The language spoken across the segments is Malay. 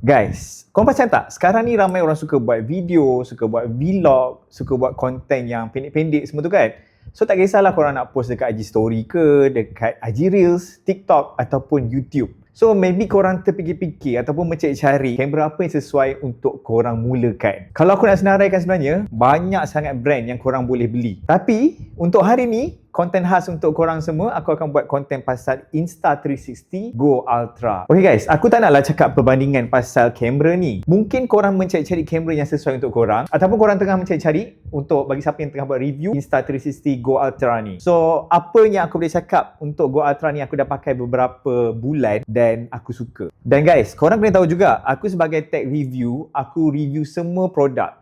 Guys, korang perasan tak? Sekarang ni ramai orang suka buat video, suka buat vlog, suka buat konten yang pendek-pendek semua tu kan. So tak kisahlah korang nak post dekat IG Story ke, dekat IG Reels, TikTok ataupun YouTube. So maybe korang terfikir-fikir ataupun mencari-cari kamera apa yang sesuai untuk korang mulakan. Kalau aku nak senaraikan sebenarnya, banyak sangat brand yang korang boleh beli. Tapi untuk hari ni, konten khas untuk korang semua, aku akan buat konten pasal Insta360 Go Ultra. Okay guys, aku tak naklah cakap perbandingan pasal kamera ni. Mungkin korang mencari-cari kamera yang sesuai untuk korang, ataupun korang tengah mencari-cari untuk bagi siapa yang tengah buat review Insta360 Go Ultra ni. So, apa yang aku boleh cakap untuk Go Ultra ni, aku dah pakai beberapa bulan dan aku suka. Dan guys, korang kena tahu juga, aku sebagai tech review, aku review semua produk.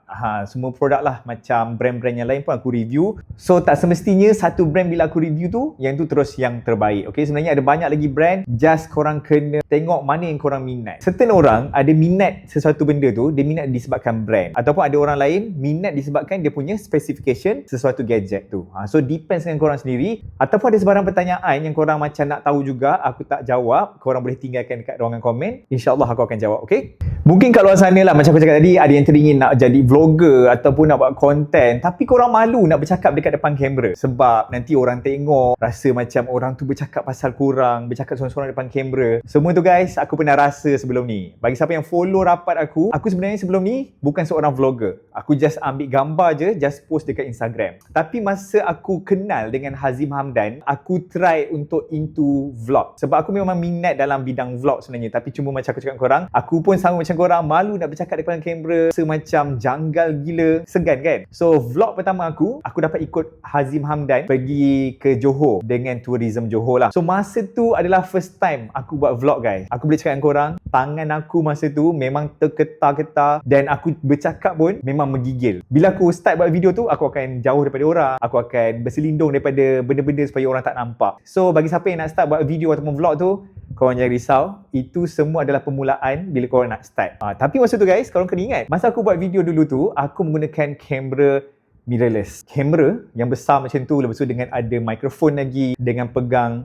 Semua produk lah, macam brand-brand yang lain pun aku review. So tak semestinya satu brand bila aku review tu, yang tu terus yang terbaik. Okay, sebenarnya ada banyak lagi brand, just korang kena tengok mana yang korang minat. Certain orang ada minat sesuatu benda tu, dia minat disebabkan brand. Ataupun ada orang lain minat disebabkan dia punya specification sesuatu gadget tu. So depends dengan korang sendiri. Ataupun ada sebarang pertanyaan yang korang macam nak tahu juga, aku tak jawab, korang boleh tinggalkan dekat ruangan komen. InsyaAllah aku akan jawab, okay? Mungkin kat luar sana lah, macam aku cakap tadi, ada yang teringin nak jadi vlogger ataupun nak buat konten, tapi korang malu nak bercakap dekat depan kamera sebab nanti orang tengok, rasa macam orang tu bercakap pasal korang, bercakap seorang-seorang depan kamera. Semua tu guys, aku pernah rasa sebelum ni. Bagi siapa yang follow rapat aku sebenarnya sebelum ni bukan seorang vlogger. Aku just ambil gambar je, just post dekat Instagram. Tapi masa aku kenal dengan Hazim Hamdan, aku try untuk into vlog. Sebab aku memang minat dalam bidang vlog sebenarnya, tapi cuma macam aku cakap korang, aku pun sama macam korang, malu nak bercakap depan kamera, semacam janggal gila, segan kan. So vlog pertama aku dapat ikut Hazim Hamdan pergi ke Johor dengan tourism Johor lah. So masa tu adalah first time aku buat vlog guys. Aku boleh cakap dengan korang, tangan aku masa tu memang terketar-ketar dan aku bercakap pun memang menggigil. Bila aku start buat video tu, aku akan jauh daripada orang, aku akan berselindung daripada benda-benda supaya orang tak nampak. So bagi siapa yang nak start buat video ataupun vlog tu, korang jangan risau, itu semua adalah permulaan bila korang nak start. Tapi masa tu guys, korang kena ingat, masa aku buat video dulu tu, aku menggunakan kamera mirrorless. Kamera yang besar macam tu, lepas tu dengan ada mikrofon lagi, dengan pegang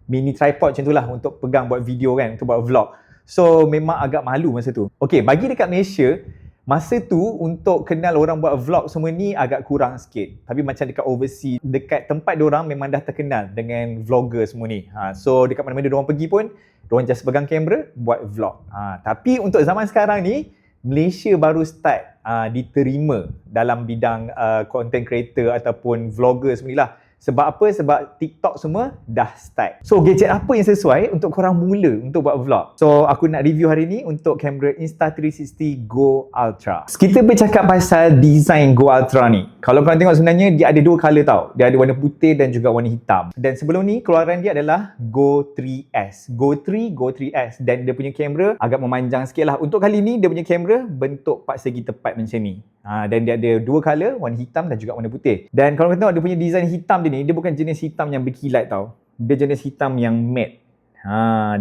mini tripod macam tu lah untuk pegang buat video kan, untuk buat vlog. So memang agak malu masa tu. Okay, bagi dekat Malaysia, masa tu untuk kenal orang buat vlog semua ni agak kurang sikit. Tapi macam dekat overseas, dekat tempat diorang memang dah terkenal dengan vlogger semua ni. So dekat mana-mana diorang pergi pun, diorang just pegang kamera buat vlog. Tapi untuk zaman sekarang ni, Malaysia baru start diterima dalam bidang content creator ataupun vlogger semua ni lah. Sebab apa? Sebab TikTok semua dah start. So gadget apa yang sesuai untuk korang mula untuk buat vlog? So aku nak review hari ni untuk kamera Insta360 Go Ultra. Kita bercakap pasal design Go Ultra ni. Kalau korang tengok sebenarnya dia ada dua color tau. Dia ada warna putih dan juga warna hitam. Dan sebelum ni keluaran dia adalah Go 3S. Go 3, Go 3S. Dan dia punya kamera agak memanjang sikit lah. Untuk kali ni dia punya kamera bentuk part segi tepat macam ni. Dan dia ada dua color, warna hitam dan juga warna putih. Dan kalau korang tengok dia punya design hitam dia ni, dia bukan jenis hitam yang berkilat tau. Dia jenis hitam yang matte.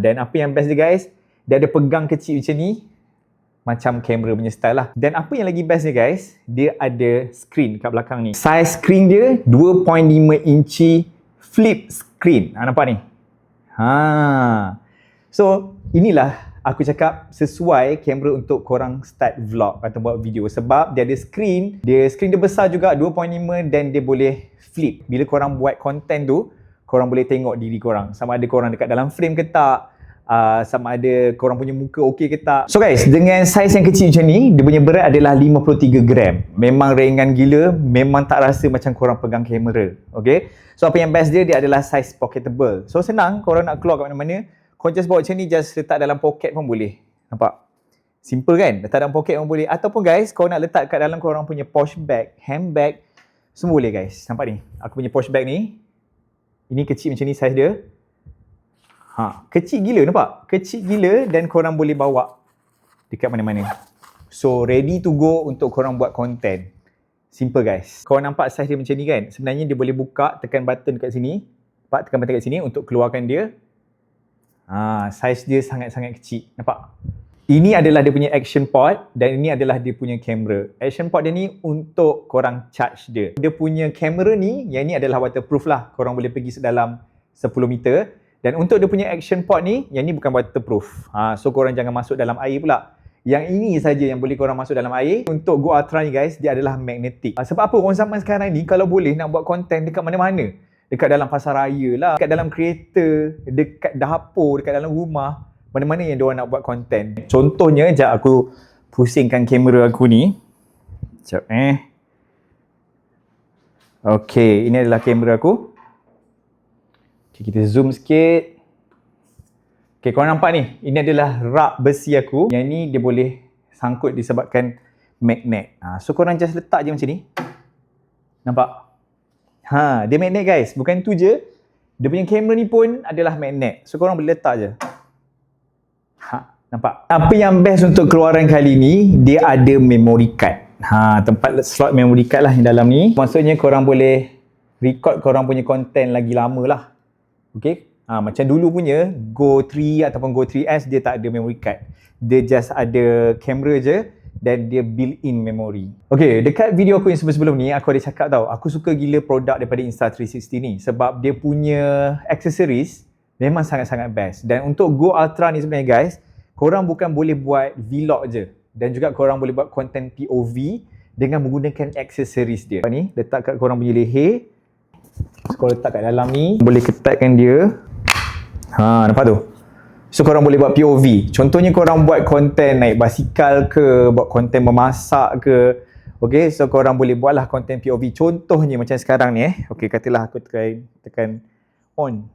Dan apa yang best dia guys, dia ada pegang kecil macam ni, macam kamera punya style lah. Dan apa yang lagi best dia guys, dia ada screen kat belakang ni. Size screen dia 2.5 inci flip screen. Nampak ni? So inilah aku cakap sesuai kamera untuk korang start vlog atau buat video. Sebab dia ada screen, dia besar juga 2.5 dan dia boleh flip. Bila korang buat konten tu, korang boleh tengok diri korang. Sama ada korang dekat dalam frame ke tak, sama ada korang punya muka okey ke tak. So guys, dengan saiz yang kecil macam ni, dia punya berat adalah 53 gram. Memang ringan gila, memang tak rasa macam korang pegang kamera. Okay? So apa yang best dia adalah saiz pocketable. So senang, korang nak keluar kat mana-mana, korang just bawa macam ni, just letak dalam poket pun boleh. Nampak? Simple kan? Letak dalam poket pun boleh. Ataupun guys, korang nak letak kat dalam korang punya posh bag, handbag, semua boleh guys. Nampak ni? Aku punya posh bag ni. Ini kecil macam ni saiz dia. Kecil gila, nampak? Kecil gila dan korang boleh bawa dekat mana-mana. So ready to go untuk korang buat konten. Simple guys. Korang nampak saiz dia macam ni kan? Sebenarnya dia boleh buka, tekan button kat sini. Nampak? Tekan button kat sini untuk keluarkan dia. Saiz dia sangat-sangat kecil. Nampak? Ini adalah dia punya action port dan ini adalah dia punya kamera. Action port dia ni untuk korang charge dia. Dia punya kamera ni, yang ni adalah waterproof lah. Korang boleh pergi sedalam 10 meter. Dan untuk dia punya action port ni, yang ni bukan waterproof. So korang jangan masuk dalam air pula. Yang ini saja yang boleh korang masuk dalam air. Untuk Go Ultra ni guys, dia adalah magnetic. Sebab apa? Orang zaman sekarang ni kalau boleh nak buat konten dekat mana-mana. Dekat dalam pasar raya lah, dekat dalam kereta, dekat dapur, dekat dalam rumah. Mana-mana yang diorang nak buat konten. Contohnya, sekejap aku pusingkan kamera aku ni. Sekejap Okay, ini adalah kamera aku. Okay, kita zoom sikit. Okay, korang nampak ni? Ini adalah rak besi aku. Yang ni dia boleh sangkut disebabkan magnet. So korang just letak je macam ni. Nampak? Dia magnet guys. Bukan tu je. Dia punya kamera ni pun adalah magnet. So korang boleh letak je. Nampak? Apa yang best untuk keluaran kali ni, dia ada memory card. Tempat slot memory card lah yang dalam ni. Maksudnya korang boleh record korang punya konten lagi lama lah. Okay? Macam dulu punya Go 3 ataupun Go 3S dia tak ada memory card. Dia just ada kamera je dan dia built-in memory. Okay, dekat video aku yang sebelum-sebelum ni aku ada cakap tau, aku suka gila produk daripada Insta360 ni sebab dia punya accessories memang sangat-sangat best. Dan untuk Go Ultra ni sebenarnya guys, korang bukan boleh buat vlog je dan juga korang boleh buat content POV dengan menggunakan accessories dia. Ni letak kat korang punya leher. So, korang letak kat dalam ni, boleh ketatkan dia. Nampak tu? So korang boleh buat POV. Contohnya korang buat konten naik basikal ke, buat konten memasak ke. Okay, so korang boleh buatlah konten POV. Contohnya macam sekarang ni Okay, katalah aku tekan on.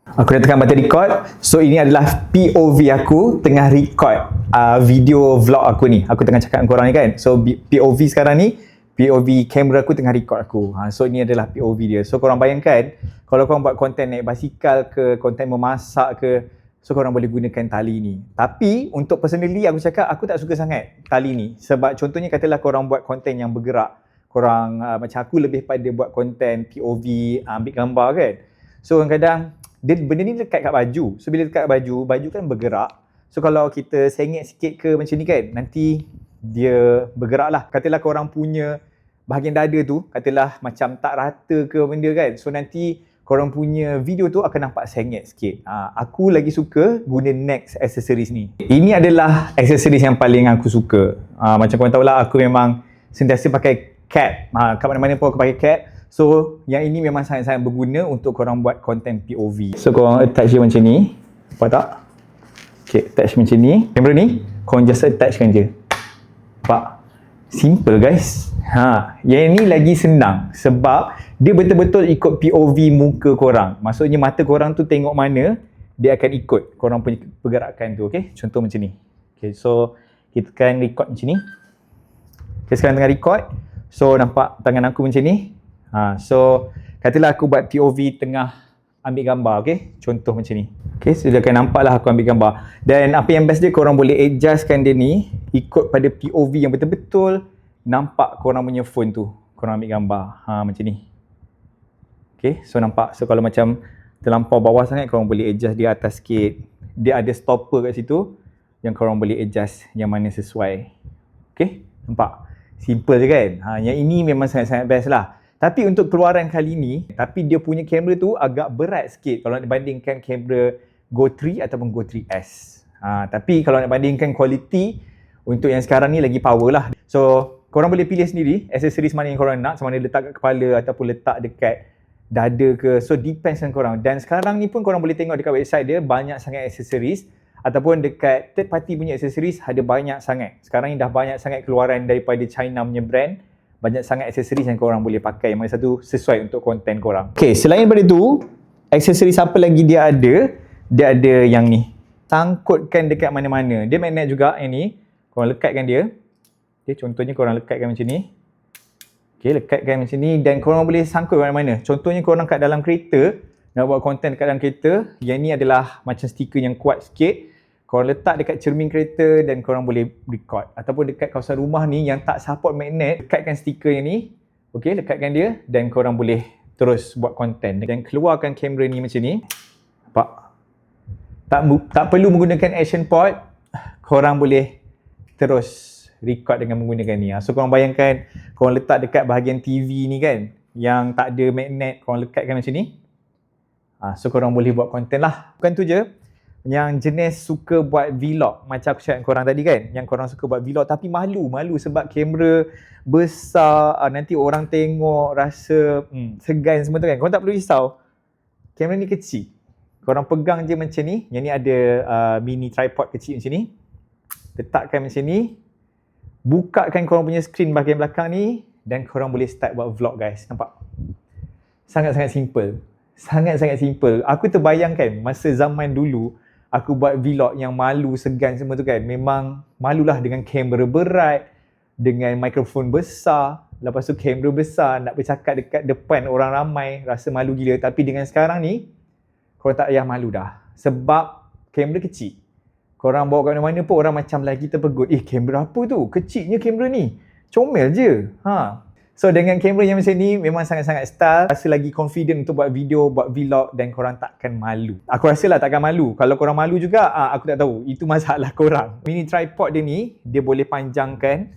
Aku dah tekan button record. So ini adalah POV aku tengah record video vlog aku ni. Aku tengah cakap dengan korang ni kan. So POV sekarang ni, POV kamera aku tengah record aku. So ini adalah POV dia. So korang bayangkan kalau korang buat konten naik basikal ke, konten memasak ke, so korang boleh gunakan tali ni. Tapi untuk personally aku cakap aku tak suka sangat tali ni. Sebab contohnya katalah korang buat konten yang bergerak. Korang macam aku lebih pada buat konten POV, ambil gambar kan. So kadang-kadang benda ni lekat kat baju. So bila lekat kat baju, baju kan bergerak. So kalau kita sengit sikit ke macam ni kan, nanti dia bergerak lah. Katalah korang punya bahagian dada tu, katalah macam tak rata ke benda kan. So nanti korang punya video tu akan nampak sengit sikit. Aku lagi suka guna Nex accessories ni. Ini adalah accessories yang paling aku suka. Macam korang tahulah aku memang sentiasa pakai cap. Kat mana-mana pun aku pakai cap. So yang ini memang sangat-sangat berguna untuk korang buat konten POV. So korang attach dia macam ni. Nampak tak? Okay, attach macam ni. Kamera ni, korang just attachkan je. Nampak? Simple guys. Yang ni lagi senang sebab dia betul-betul ikut POV muka korang. Maksudnya mata korang tu tengok mana, dia akan ikut korang punya pergerakan tu. Okay? Contoh macam ni. Okay, so kita akan record macam ni. Okay, sekarang tengah record. So nampak tangan aku macam ni. So katalah aku buat POV tengah ambil gambar. Okay? Contoh macam ni. Okay, so dia akan nampak lah aku ambil gambar. Dan apa yang best dia, korang boleh adjustkan dia ni ikut pada POV yang betul-betul nampak korang punya phone tu. Korang ambil gambar. Macam ni. Okay, so nampak. So kalau macam terlampau bawah sangat, korang boleh adjust dia atas sikit. Dia ada stopper kat situ yang korang boleh adjust yang mana sesuai. Okay, nampak? Simple je kan? Yang ini memang sangat-sangat best lah. Tapi untuk keluaran kali ni, tapi dia punya kamera tu agak berat sikit kalau nak dibandingkan kamera Go 3 ataupun Go 3S. Tapi kalau nak bandingkan kualiti, untuk yang sekarang ni lagi power lah. So, korang boleh pilih sendiri aksesoris mana yang korang nak, sama ada letak kat kepala ataupun letak dekat dada ke. So, depends on korang. Dan sekarang ni pun korang boleh tengok dekat website dia, banyak sangat aksesoris. Ataupun dekat third party punya aksesoris ada banyak sangat. Sekarang ni dah banyak sangat keluaran daripada China punya brand. Banyak sangat aksesoris yang korang boleh pakai. Yang mana satu sesuai untuk konten korang. Okay, selain daripada tu, aksesoris apa lagi dia ada? Dia ada yang ni. Sangkutkan dekat mana-mana. Dia magnet juga yang ni. Korang lekatkan dia. Okay, contohnya korang lekatkan macam ni. Okay, lekatkan macam ni dan korang boleh sangkut mana-mana. Contohnya korang kat dalam kereta, nak buat konten kat dalam kereta. Yang ni adalah macam stiker yang kuat sikit. Korang letak dekat cermin kereta dan korang boleh record. Ataupun dekat kawasan rumah ni yang tak support magnet, lekatkan stiker yang ni. Okay, lekatkan dia dan korang boleh terus buat konten. Dan keluarkan kamera ni macam ni. Nampak? Tak perlu menggunakan action port. Korang boleh terus record dengan menggunakan ni. So korang bayangkan, korang letak dekat bahagian TV ni kan, yang tak ada magnet, korang lekatkan macam ni. So korang boleh buat konten lah. Bukan tu je. yang jenis suka buat vlog, macam aku cakap korang tadi kan, yang korang suka buat vlog tapi malu sebab kamera besar, nanti orang tengok rasa segan semua tu kan. Korang tak perlu risau, kamera ni kecil, korang pegang je macam ni. Yang ni ada mini tripod kecil macam ni, letakkan macam ni, bukakan korang punya screen bahagian belakang ni, dan korang boleh start buat vlog guys. Nampak? Sangat-sangat simple. Sangat-sangat simple. Aku terbayangkan masa zaman dulu aku buat vlog yang malu, segan semua tu kan. Memang malulah dengan kamera berat, dengan mikrofon besar. Lepas tu kamera besar, nak bercakap dekat depan orang ramai, rasa malu gila. Tapi dengan sekarang ni, korang tak payah malu dah. Sebab kamera kecil. Korang bawa kat mana-mana pun orang macam lagi terpegut. Kamera apa tu? Kecilnya kamera ni. Comel je. So dengan kamera yang macam ni memang sangat-sangat style. Rasa lagi confident untuk buat video, buat vlog dan korang takkan malu. Aku rasa lah takkan malu. Kalau korang malu juga, aku tak tahu. Itu masalah korang. Mini tripod dia ni, dia boleh panjangkan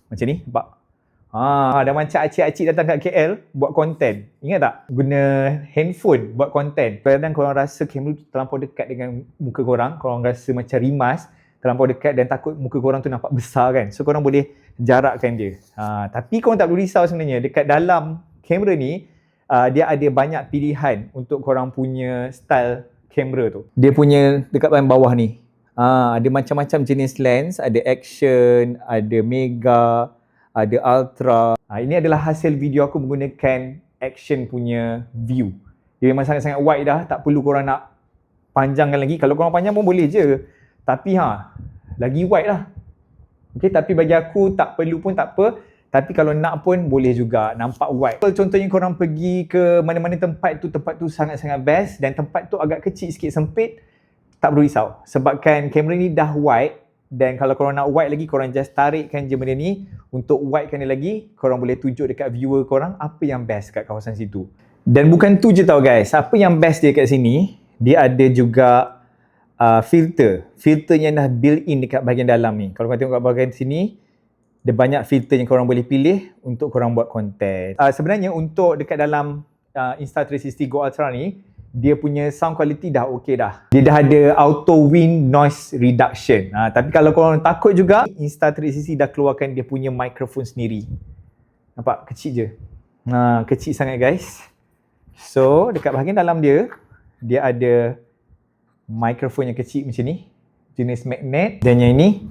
macam ni. Nampak? Dah macam acik-acik datang kat KL buat konten. Ingat tak? Guna handphone buat konten. Kadang-kadang korang rasa kamera tu terlampau dekat dengan muka korang. Korang rasa macam rimas, terlampau dekat dan takut muka korang tu nampak besar kan. So korang boleh jarakkan dia. Tapi korang tak perlu risau sebenarnya. Dekat dalam kamera ni, dia ada banyak pilihan untuk korang punya style kamera tu. Dia punya dekat bahagian bawah ni. Ada macam-macam jenis lens. Ada action, ada mega, ada ultra. Ini adalah hasil video aku menggunakan action punya view. Dia memang sangat-sangat wide dah. Tak perlu korang nak panjangkan lagi. Kalau korang panjang pun boleh je. Tapi lagi wide lah. Okay, tapi bagi aku tak perlu pun tak apa. Tapi kalau nak pun boleh juga nampak wide. Contohnya korang pergi ke mana-mana tempat tu sangat-sangat best. Dan tempat tu agak kecil sikit, sempit. Tak perlu risau. Sebabkan kamera ni dah wide. Dan kalau korang nak wide lagi, korang just tarikkan je benda ni. Untuk widekan dia lagi, korang boleh tunjuk dekat viewer korang apa yang best kat kawasan situ. Dan bukan tu je tau guys. Apa yang best dia kat sini, dia ada juga filter. Filternya dah built in dekat bahagian dalam ni. Kalau korang tengok kat bahagian sini, ada banyak filter yang korang boleh pilih untuk korang buat konten. Sebenarnya untuk dekat dalam Insta360 Go Ultra ni, dia punya sound quality dah okey dah. Dia dah ada auto wind noise reduction. Tapi kalau korang takut juga, Insta360 dah keluarkan dia punya mikrofon sendiri. Nampak? Kecil je. Kecil sangat guys. So, dekat bahagian dalam dia, dia ada mikrofon yang kecil macam ni. Jenis magnet. Dan yang ini,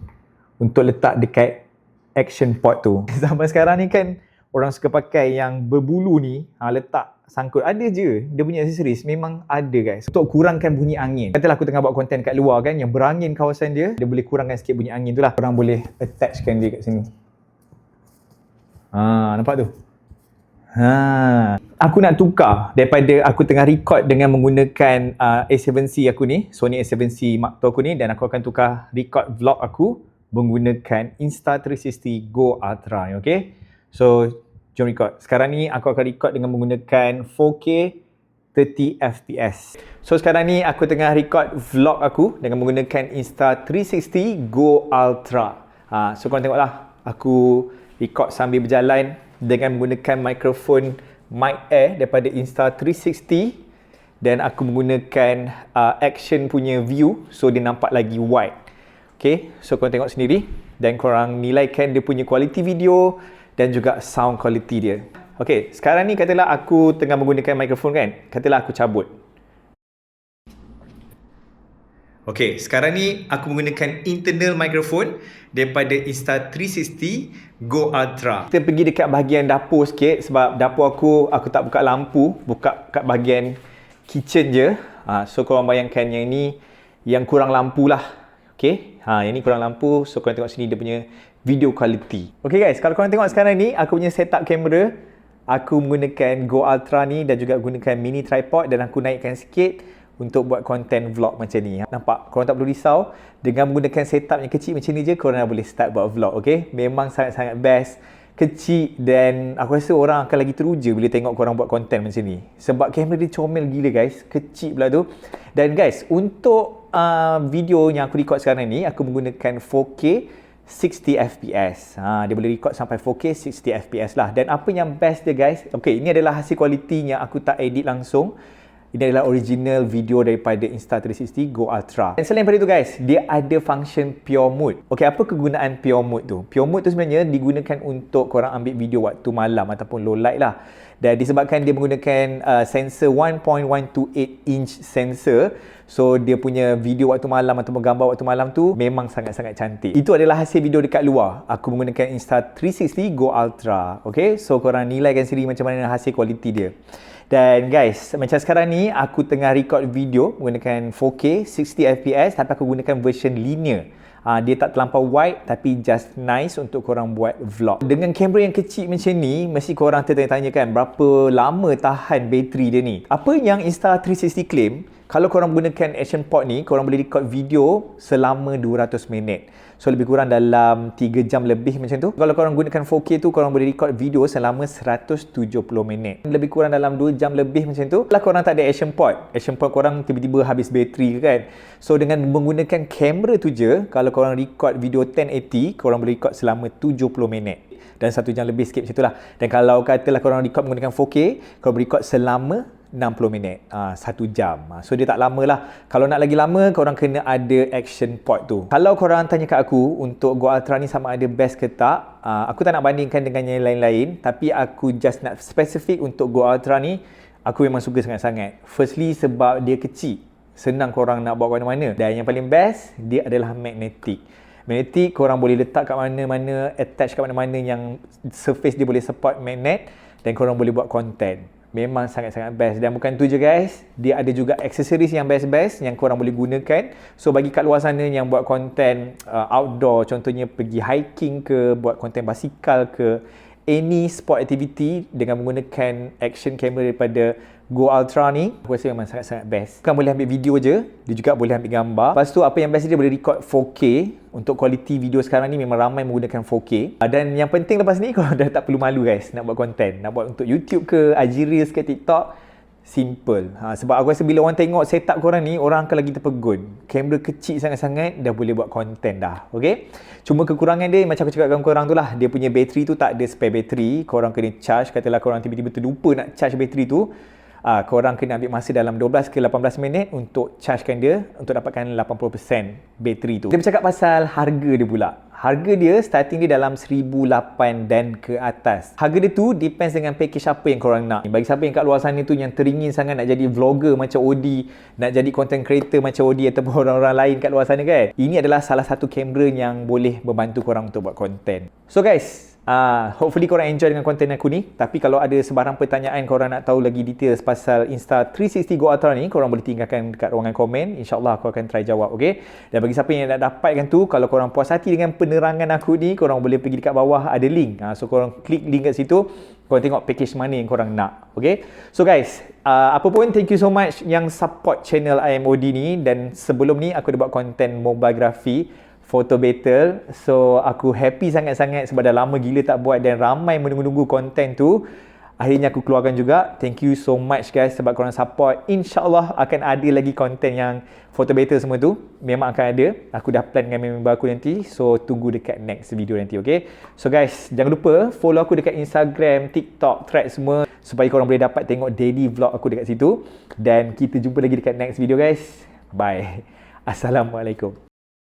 untuk letak dekat action port tu. Zaman sekarang ni kan, orang suka pakai yang berbulu ni, letak sangkut. Ada je dia punya aksesoris, memang ada guys, untuk kurangkan bunyi angin. Katalah aku tengah buat konten kat luar kan, yang berangin kawasan dia, dia boleh kurangkan sikit bunyi angin tu lah. Korang boleh attachkan dia kat sini. Nampak tu? Aku nak tukar daripada aku tengah record dengan menggunakan A7C aku ni, Sony A7C Mark II aku ni, dan aku akan tukar record vlog aku menggunakan Insta360 Go Ultra. Okay, so jom record. Sekarang ni aku akan record dengan menggunakan 4K 30fps. So sekarang ni aku tengah record vlog aku dengan menggunakan Insta360 Go Ultra. So korang tengoklah, aku record sambil berjalan dengan menggunakan mikrofon mic air daripada Insta360, dan aku menggunakan action punya view, so dia nampak lagi wide. Okay, so korang tengok sendiri dan korang nilaikan dia punya quality video dan juga sound quality dia. Okay, sekarang ni katalah aku tengah menggunakan mikrofon kan, katalah aku cabut. Okay, sekarang ni aku menggunakan internal microphone daripada Insta360 Go Ultra. Kita pergi dekat bahagian dapur sikit, sebab dapur aku tak buka lampu, buka kat bahagian kitchen je. So korang bayangkan yang ni yang kurang lampu lah. Okay, yang ni kurang lampu, so korang tengok sini dia punya video quality. Okay guys, kalau korang tengok sekarang ni, aku punya setup kamera, aku menggunakan Go Ultra ni dan juga gunakan mini tripod, dan aku naikkan sikit untuk buat konten vlog macam ni. Nampak? Korang tak perlu risau. Dengan menggunakan setup yang kecil macam ni je, korang dah boleh start buat vlog. Okay? Memang sangat-sangat best. Kecil, dan aku rasa orang akan lagi teruja bila tengok korang buat konten macam ni. Sebab kamera dia comel gila guys. Kecil pula tu. Dan guys, untuk video yang aku record sekarang ni, aku menggunakan 4K 60fps. Dia boleh record sampai 4K 60fps lah. Dan apa yang best dia guys, okay, ini adalah hasil kualiti yang aku tak edit langsung. Ini adalah original video daripada Insta360 Go Ultra. Dan selain daripada itu guys, dia ada function Pure Mode. Okey, apa kegunaan Pure Mode tu? Pure Mode tu sebenarnya digunakan untuk korang ambil video waktu malam ataupun low light lah. Dan disebabkan dia menggunakan sensor 1.128 inch sensor, so dia punya video waktu malam ataupun gambar waktu malam tu memang sangat-sangat cantik. Itu adalah hasil video dekat luar. Aku menggunakan Insta360 Go Ultra. Okay, so korang nilaikan sendiri macam mana hasil kualiti dia. Dan guys, macam sekarang ni aku tengah record video menggunakan 4K 60fps tapi aku gunakan version linear. Dia tak terlampau wide tapi just nice untuk korang buat vlog. Dengan kamera yang kecil macam ni, mesti korang tertanya-tanya kan berapa lama tahan bateri dia ni. Apa yang Insta360 claim, kalau korang gunakan action port ni, korang boleh record video selama 200 minit. So lebih kurang dalam 3 jam lebih macam tu. Kalau korang gunakan 4K tu, korang boleh record video selama 170 minit. Lebih kurang dalam 2 jam lebih macam tu. Kalau korang tak ada action port korang tiba-tiba habis bateri kan. So dengan menggunakan kamera tu je, kalau korang record video 1080, korang boleh record selama 70 minit. Dan 1 jam lebih sikit macam tu lah. Dan kalau katalah korang record menggunakan 4K, korang boleh record selama 60 minit, 1 jam. So dia tak lama lah. Kalau nak lagi lama, korang kena ada action port tu. Kalau korang tanya kat aku untuk Go Ultra ni sama ada best ke tak, aku tak nak bandingkan dengan yang lain-lain, tapi aku just nak spesifik untuk Go Ultra ni, aku memang suka sangat-sangat. Firstly sebab dia kecil, senang korang nak bawa ke mana-mana. Dan yang paling best, dia adalah magnetic. Magnetic korang boleh letak kat mana-mana, attach kat mana-mana yang surface dia boleh support magnet, dan korang boleh buat content. Memang sangat-sangat best. Dan bukan tu je guys, dia ada juga aksesoris yang best-best yang korang boleh gunakan. So bagi kat luar sana yang buat konten outdoor, contohnya pergi hiking ke, buat konten basikal ke, any sport activity dengan menggunakan action camera daripada Go Ultra ni, aku rasa memang sangat-sangat best. Bukan boleh ambil video je, dia juga boleh ambil gambar. Lepas tu apa yang best dia boleh record 4K. Untuk kualiti video sekarang ni memang ramai menggunakan 4K. Dan yang penting lepas ni, korang dah tak perlu malu guys nak buat konten. Nak buat untuk YouTube ke, IG Reels ke, TikTok, simple. Sebab aku rasa bila orang tengok setup korang ni, orang akan lagi terpegun. Kamera kecil sangat-sangat dah boleh buat konten dah. Okay? Cuma kekurangan dia macam aku cakap dengan korang tu lah, dia punya bateri tu tak ada spare bateri. Korang kena charge, katalah korang tiba-tiba terlupa nak charge bateri tu, korang kena ambil masa dalam 12 ke 18 minit untuk chargekan dia untuk dapatkan 80% bateri tu. Kita bercakap pasal harga dia pula. Harga dia starting dia dalam 1,800 dan ke atas. Harga dia tu depends dengan package apa yang korang nak. Bagi siapa yang kat luar sana tu yang teringin sangat nak jadi vlogger macam Odi, nak jadi content creator macam Odi ataupun orang-orang lain kat luar sana kan, ini adalah salah satu kamera yang boleh membantu korang untuk buat konten. So guys, hopefully korang enjoy dengan konten aku ni. Tapi kalau ada sebarang pertanyaan, korang nak tahu lagi details pasal Insta360 Go Ultra ni, korang boleh tinggalkan dekat ruangan komen. InsyaAllah aku akan try jawab, okay? Dan bagi siapa yang nak dapatkan tu, kalau korang puas hati dengan penerangan aku ni, korang boleh pergi dekat bawah ada link. So korang klik link kat situ, korang tengok package mana yang korang nak, okay? So guys, apa pun, thank you so much yang support channel IMOD ni. Dan sebelum ni aku dah buat konten mobigraphy, photo battle. So aku happy sangat-sangat sebab dah lama gila tak buat dan ramai menunggu-nunggu konten tu. Akhirnya aku keluarkan juga. Thank you so much guys sebab korang support. InsyaAllah akan ada lagi konten yang photo battle semua tu. Memang akan ada. Aku dah plan dengan member aku nanti. So tunggu dekat next video nanti, okay? So guys, jangan lupa follow aku dekat Instagram, TikTok, Threads semua, supaya korang boleh dapat tengok daily vlog aku dekat situ. Dan kita jumpa lagi dekat next video guys. Bye. Assalamualaikum.